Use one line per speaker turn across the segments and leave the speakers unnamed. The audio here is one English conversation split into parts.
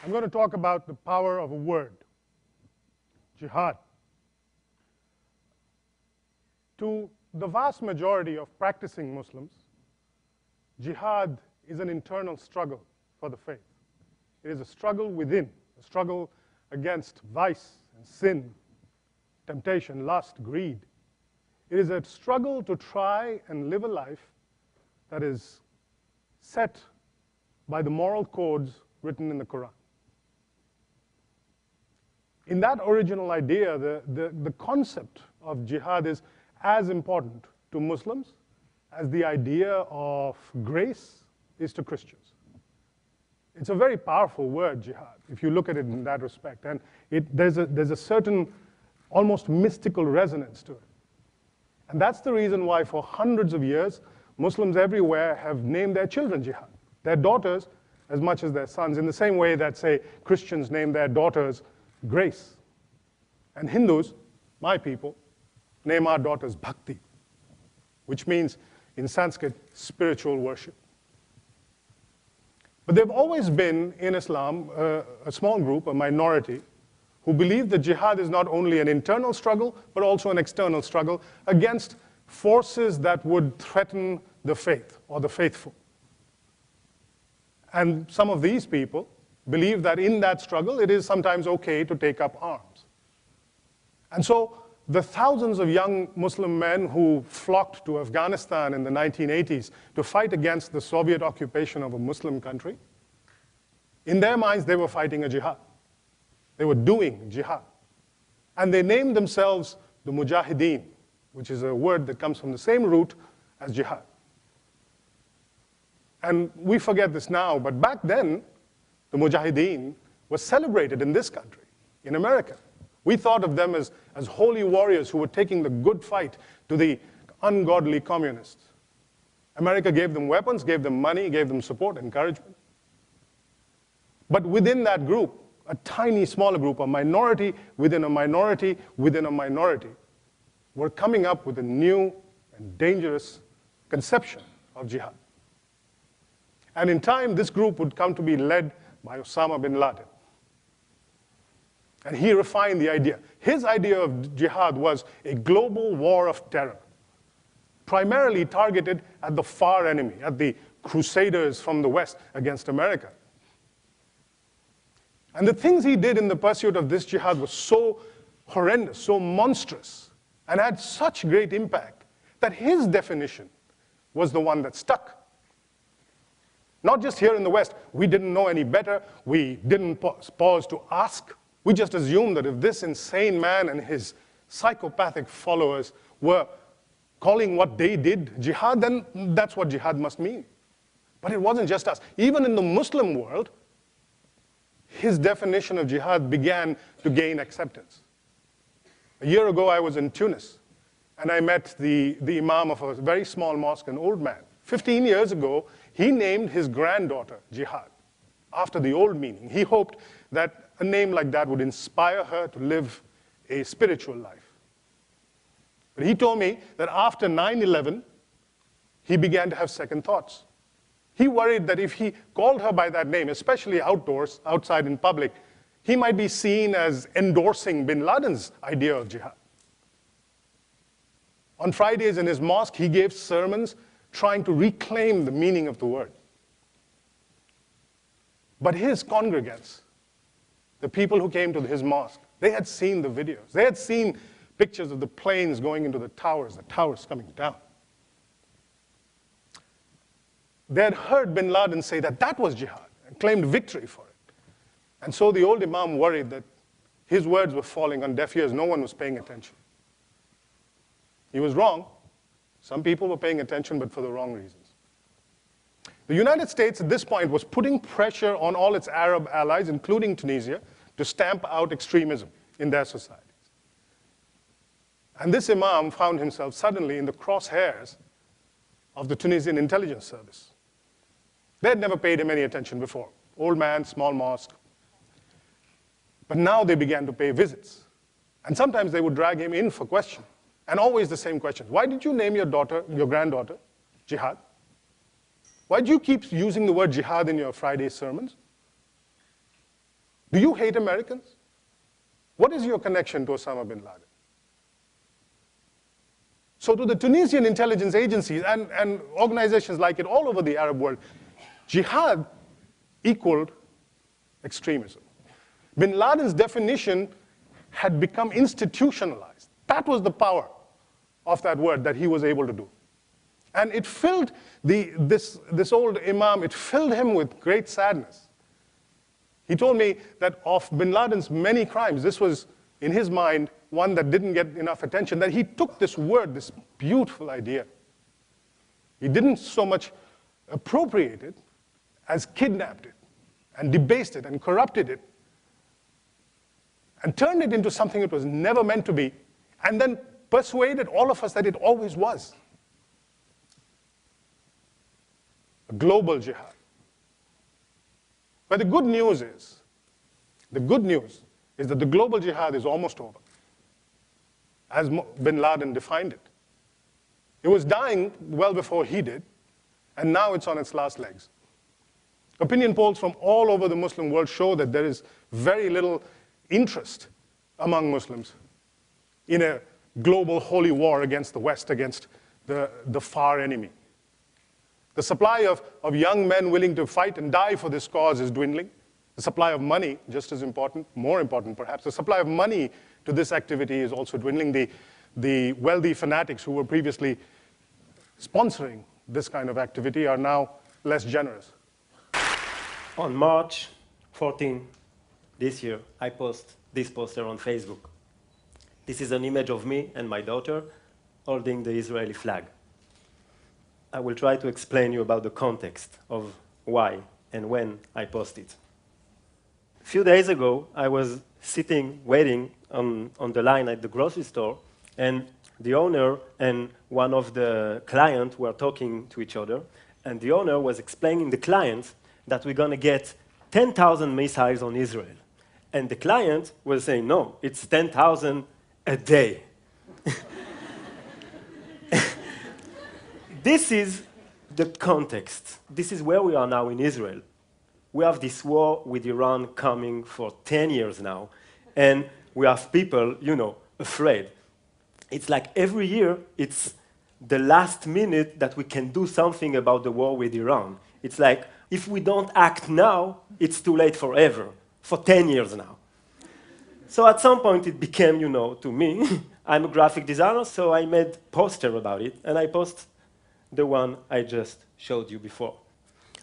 I'm going to talk about the power of a word, jihad. To the vast majority of practicing Muslims, jihad is an internal struggle for the faith. It is a struggle within, a struggle against vice and sin, temptation, lust, greed. It is a struggle to try and live a life that is set by the moral codes written in the Quran. In that original idea, the concept of jihad is as important to Muslims as the idea of grace is to Christians. It's a very powerful word, jihad, if you look at it in that respect. And there's a certain almost mystical resonance to it. And that's the reason why for hundreds of years, Muslims everywhere have named their children jihad, their daughters as much as their sons, in the same way that, say, Christians name their daughters grace. And Hindus, my people, name our daughters bhakti, which means, in Sanskrit, spiritual worship. But there have always been, in Islam, a small group, a minority, who believe that jihad is not only an internal struggle, but also an external struggle against forces that would threaten the faith or the faithful. And some of these people believe that in that struggle, it is sometimes okay to take up arms. And so the thousands of young Muslim men who flocked to Afghanistan in the 1980s to fight against the Soviet occupation of a Muslim country, in their minds, they were fighting a jihad. They were doing jihad. And they named themselves the Mujahideen, which is a word that comes from the same root as jihad. And we forget this now, but back then, the Mujahideen was celebrated in this country, in America. We thought of them as holy warriors who were taking the good fight to the ungodly communists. America gave them weapons, gave them money, gave them support, encouragement. But within that group, a tiny, smaller group, a minority within a minority within a minority, were coming up with a new and dangerous conception of jihad. And in time, this group would come to be led by Osama bin Laden. And he refined the idea. His idea of jihad was a global war of terror, primarily targeted at the far enemy, at the crusaders from the West against America. And the things he did in the pursuit of this jihad was so horrendous, so monstrous, and had such great impact that his definition was the one that stuck. Not just here in the West. We didn't know any better. We didn't pause to ask. We just assumed that if this insane man and his psychopathic followers were calling what they did jihad, then that's what jihad must mean. But it wasn't just us. Even in the Muslim world, his definition of jihad began to gain acceptance. A year ago, I was in Tunis, and I met the imam of a very small mosque, an old man. 15 years ago, he named his granddaughter Jihad, after the old meaning. He hoped that a name like that would inspire her to live a spiritual life. But he told me that after 9/11, he began to have second thoughts. He worried that if he called her by that name, especially outdoors, outside in public, he might be seen as endorsing bin Laden's idea of jihad. On Fridays in his mosque, he gave sermons trying to reclaim the meaning of the word. But his congregants, the people who came to his mosque, they had seen the videos. They had seen pictures of the planes going into the towers coming down. They had heard bin Laden say that that was jihad and claimed victory for it. And so the old imam worried that his words were falling on deaf ears. No one was paying attention. He was wrong. Some people were paying attention, but for the wrong reasons. The United States at this point was putting pressure on all its Arab allies, including Tunisia, to stamp out extremism in their societies. And this imam found himself suddenly in the crosshairs of the Tunisian intelligence service. They had never paid him any attention before. Old man, small mosque. But now they began to pay visits. And sometimes they would drag him in for questions. And always the same questions. Why did you name your granddaughter, Jihad? Why do you keep using the word jihad in your Friday sermons? Do you hate Americans? What is your connection to Osama bin Laden? So to the Tunisian intelligence agencies and organizations like it all over the Arab world, jihad equaled extremism. Bin Laden's definition had become institutionalized. That was the power of that word that he was able to do. And it filled this old imam, it filled him with great sadness. He told me that of bin Laden's many crimes, this was, in his mind, one that didn't get enough attention, that he took this word, this beautiful idea. He didn't so much appropriate it as kidnapped it and debased it and corrupted it and turned it into something it was never meant to be, and then persuaded all of us that it always was. A global jihad. But the good news is that the global jihad is almost over, as bin Laden defined it. It was dying well before he did, and now it's on its last legs. Opinion polls from all over the Muslim world show that there is very little interest among Muslims in a global holy war against the West, against the far enemy. The supply of young men willing to fight and die for this cause is dwindling. The supply of money, just as important, more important perhaps, the supply of money to this activity is also dwindling. The wealthy fanatics who were previously sponsoring this kind of activity are now less generous.
On March 14 this year, I post this poster on Facebook. This is an image of me and my daughter holding the Israeli flag. I will try to explain you about the context of why and when I post it. A few days ago, I was sitting, waiting on the line at the grocery store, and the owner and one of the clients were talking to each other, and the owner was explaining to the client that we're going to get 10,000 missiles on Israel. And the client was saying, no, it's 10,000 a day. This is the context. This is where we are now in Israel. We have this war with Iran coming for 10 years now, and we have people, afraid. It's like every year, it's the last minute that we can do something about the war with Iran. It's like, if we don't act now, it's too late forever, for 10 years now. So at some point, it became, to me, I'm a graphic designer, so I made a poster about it, and I post the one I just showed you before.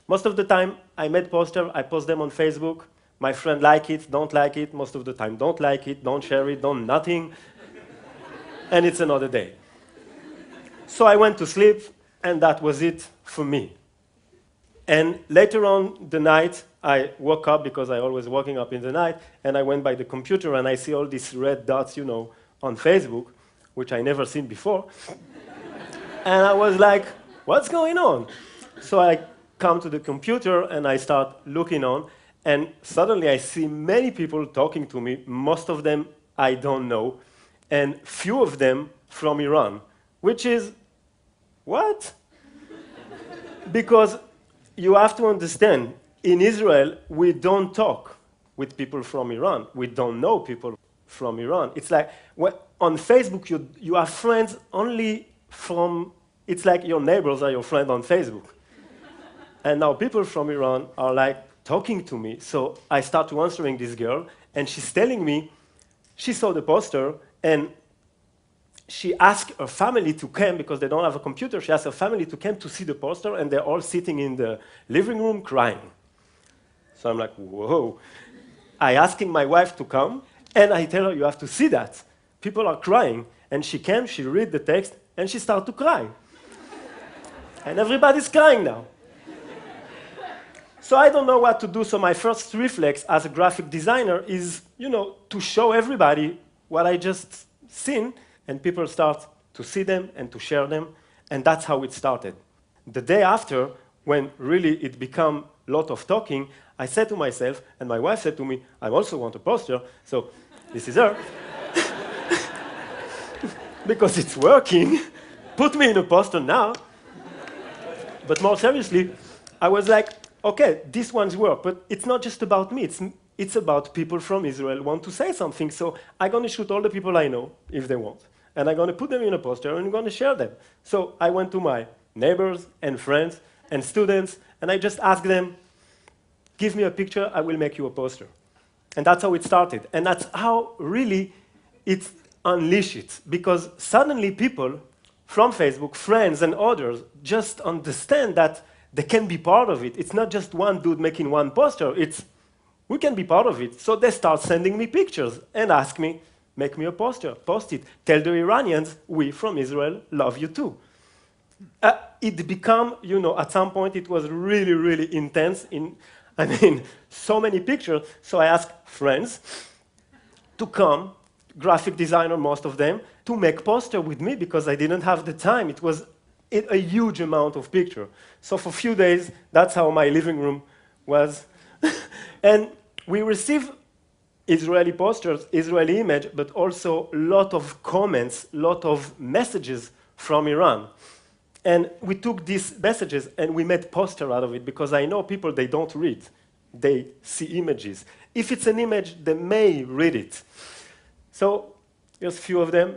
Most of the time, I made posters, I post them on Facebook. My friend like it, don't like it. Most of the time, don't like it, don't share it, don't nothing. And it's another day. So I went to sleep, and that was it for me. And later on the night, I woke up, because I always waking up in the night, and I went by the computer, and I see all these red dots, on Facebook, which I never seen before. And I was like, what's going on? So I come to the computer, and I start looking on, and suddenly I see many people talking to me, most of them I don't know, and few of them from Iran, which is, what? Because you have to understand, in Israel, we don't talk with people from Iran. We don't know people from Iran. It's like, on Facebook, you have friends only from, it's like your neighbors are your friend on Facebook. And now people from Iran are like talking to me. So I start to answering this girl, and she's telling me she saw the poster, and she asked her family to come, because they don't have a computer, she asked her family to come to see the poster, and they're all sitting in the living room crying. So I'm like, whoa. I asking my wife to come, and I tell her, you have to see that. People are crying. And she came, she read the text, and she started to cry. And everybody's crying now. So I don't know what to do, so my first reflex as a graphic designer is, to show everybody what I just seen, and people start to see them and to share them, and that's how it started. The day after, when really it became a lot of talking, I said to myself, and my wife said to me, I also want a poster, so this is her. Because it's working, put me in a poster now. But more seriously, I was like, okay, this one's work, but it's not just about me, it's about people from Israel want to say something. So I'm going to shoot all the people I know, if they want. And I'm going to put them in a poster, and I'm going to share them. So I went to my neighbors and friends and students, and I just asked them, give me a picture, I will make you a poster. And that's how it started. And that's how really it unleashed it. Because suddenly people from Facebook, friends and others, just understand that they can be part of it. It's not just one dude making one poster, it's we can be part of it. So they start sending me pictures and ask me, make me a poster, post it. Tell the Iranians, we from Israel love you too. It became, at some point it was really, really intense. So many pictures. So I asked friends to come, graphic designer, most of them, to make poster with me because I didn't have the time. It was a huge amount of picture. So for a few days, that's how my living room was. And we received Israeli posters, Israeli image, but also a lot of comments, a lot of messages from Iran. And we took these messages and we made poster out of it because I know people, they don't read. They see images. If it's an image, they may read it. So here's a few of them.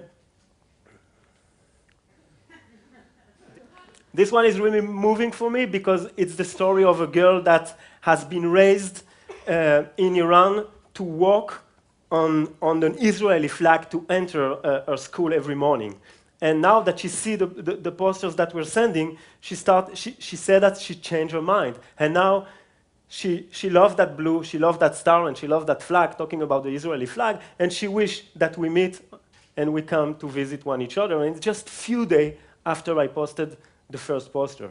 This one is really moving for me because it's the story of a girl that has been raised in Iran to walk on an Israeli flag to enter her school every morning. And now that she sees the posters that we're sending, she said that she changed her mind. And now she loves that blue, she loves that star, and she loves that flag, talking about the Israeli flag, and she wished that we meet and we come to visit one each other. And it's just a few days after I posted the first poster.